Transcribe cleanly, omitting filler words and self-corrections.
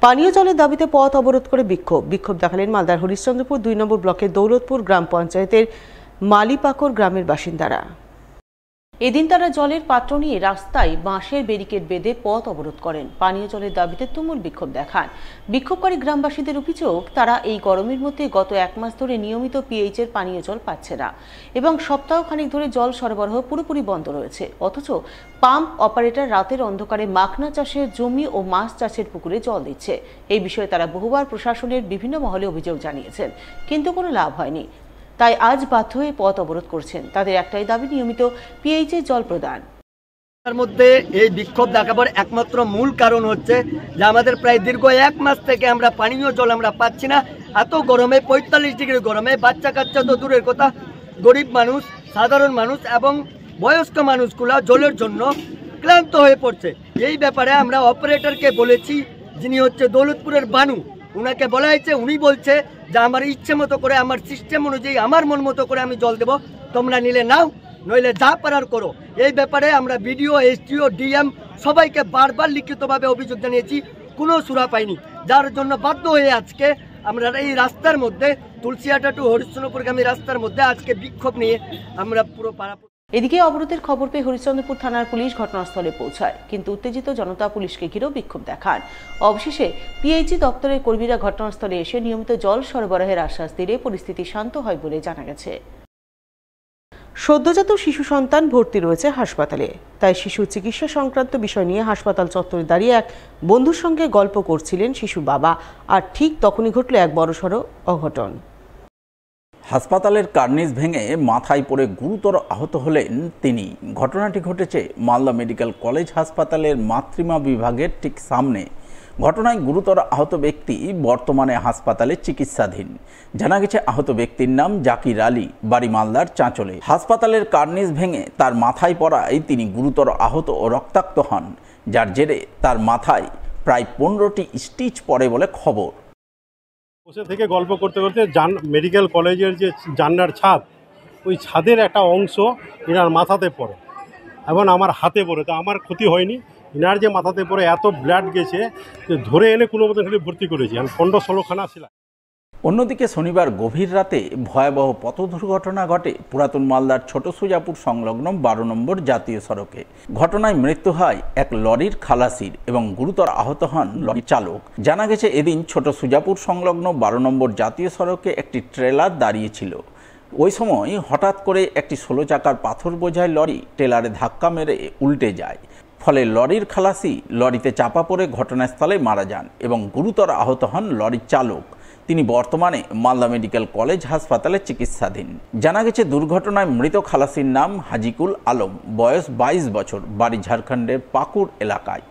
পানীয় জলের দাবিতে পথ অবরোধ করে বিক্ষোভ দেখালেন মালদার হরিশ্চন্দ্রপুর 2 নম্বর ব্লকের দৌলতপুর গ্রাম পঞ্চায়েতের মালিপাকর গ্রামের বাসিন্দারা। এদিন তারা জলের পাত্র নিয়ে রাস্তায় বাঁশের ব্যারিকেড বেঁধে পথ অবরোধ করেন। পানীয় জলের দাবিতে তুমুল বিক্ষোভ দেখান। বিক্ষোভকারী গ্রামবাসীদের অভিযোগ, তারা এই গরমের মধ্যে গত 1 মাস ধরে নিয়মিত পিএইচ এর পানীয় জল পাচ্ছে না এবং সপ্তাহখানেক ধরে জল সরবরাহ পুরোপুরি বন্ধ রয়েছে। অথচ পাম্প অপারেটর রাতের অন্ধকারে মাখনা চাষের জমি ও মাছ চাষের পুকুরে জল দিচ্ছে। এই বিষয়ে তারা বহুবার প্রশাসনের বিভিন্ন মহলে অভিযোগ জানিয়েছেন, কিন্তু কোনো লাভ হয়নি। তাই আজ বাধ্য হয়ে পথ অবরোধ করছেন। তাদের একটাই দাবি, নিয়মিত পিএইচ এর জল প্রদান। তার মধ্যে এই বিক্ষোভ দেখাবার একমাত্র মূল কারণ হচ্ছে যে আমাদের প্রায় দীর্ঘ 1 মাস থেকে আমরা পানীয় জল আমরা পাচ্ছি না। এত গরমে, 45 ডিগ্রি গরমে বাচ্চা কাচ্চা তো দূরের কথা, গরিব মানুষ, সাধারণ মানুষ এবং বয়স্ক মানুষগুলা জলের জন্য ক্লান্ত হয়ে পড়ছে। এই ব্যাপারে আমরা অপারেটরকে বলেছি, যিনি হচ্ছে দৌলতপুরের বানু, উনাকে বলা হয়েছে, উনি বলছে যে আমার ইচ্ছে মতো করে, আমার সিস্টেম অনুযায়ী, আমার মন মতো করে আমি জল দেবো, তোমরা নিলে নাও, নইলে যা পারার করো। এই ব্যাপারে আমরা বিডিও, এসডিও, ডিএম সবাইকে বারবার লিখিতভাবে অভিযোগ জানিয়েছি, কোনো সুরা পাইনি। যার জন্য বাধ্য হয়ে আজকে আমরা এই রাস্তার মধ্যে, তুলসিয়াটা টু হরিশ্চন্দ্রপুরগামী রাস্তার মধ্যে আজকে বিক্ষোভ নিয়ে আমরা পুরো পাড়া। এদিকে অবরোধের খবর পেয়ে হরিশ্চন্দ্রপুর থানার পুলিশ ঘটনাস্থলে পৌঁছায়, কিন্তু উত্তেজিত জনতা পুলিশকে ঘিরেও বিক্ষোভ দেখান। অবশেষে পিএইচই দপ্তরের কর্মীরা ঘটনাস্থলে এসে নিয়মিত জল সরবরাহের আশ্বাস দিলে পরিস্থিতি শান্ত হয় বলে জানা গেছে। সদ্যজাত শিশু সন্তান ভর্তি রয়েছে হাসপাতালে, তাই শিশু চিকিৎসা সংক্রান্ত বিষয় নিয়ে হাসপাতাল চত্বরে দাঁড়িয়ে এক বন্ধুর সঙ্গে গল্প করছিলেন শিশুর বাবা, আর ঠিক তখনই ঘটল এক বড়সড় অঘটন। হাসপাতালের কার্নিস ভেঙে মাথায় পড়ে গুরুতর আহত হলেন তিনি। ঘটনাটি ঘটেছে মালদা মেডিকেল কলেজ হাসপাতালের মাতৃমা বিভাগের ঠিক সামনে। ঘটনায় গুরুতর আহত ব্যক্তি বর্তমানে হাসপাতালে চিকিৎসাধীন। জানা গেছে আহত ব্যক্তির নাম জাকির আলী, বাড়ি মালদার চাঁচলে। হাসপাতালের কার্নিস ভেঙে তার মাথায় পড়ায় তিনি গুরুতর আহত ও রক্তাক্ত হন, যার জেরে তার মাথায় প্রায় 15টি স্টিচ পড়ে বলে খবর। বসে থেকে গল্প করতে করতে মেডিকেল কলেজের যে জানলার ছাদ, ওই ছাদের একটা অংশ এনার মাথাতে পড়ে এবং আমার হাতে পড়ে। তো আমার ক্ষতি হয়নি, এনার যে মাথাতে পড়ে এত ব্লাড গেছে যে ধরে এনে কোনো মতো ভর্তি করেছি। আমি 15-16খানা ছিলাম। অন্যদিকে শনিবার গভীর রাতে ভয়াবহ পথ দুর্ঘটনা ঘটে পুরাতন মালদার ছোট সুজাপুর সংলগ্ন 12 নম্বর জাতীয় সড়কে। ঘটনায় মৃত্যু হয় এক লরির খালাসির এবং গুরুতর আহত হন লরি চালক। জানা গেছে এদিন ছোট সুজাপুর সংলগ্ন 12 নম্বর জাতীয় সড়কে একটি ট্রেলার দাঁড়িয়েছিল। ওই সময় হঠাৎ করে একটি 16 চাকার পাথর বোঝাই লরি ট্রেলারে ধাক্কা মেরে উল্টে যায়। ফলে লরির খালাসি লরিতে চাপা পড়ে ঘটনাস্থলে মারা যান এবং গুরুতর আহত হন লরির চালক। তিনি বর্তমানে মালদা মেডিকেল কলেজ হাসপাতালে চিকিৎসাধীন। জানা গেছে দুর্ঘটনায় মৃত খালাসির নাম হাজিকুল আলম, বয়স 22 বছর, বাড়ি ঝাড়খণ্ডের পাকুড় এলাকায়।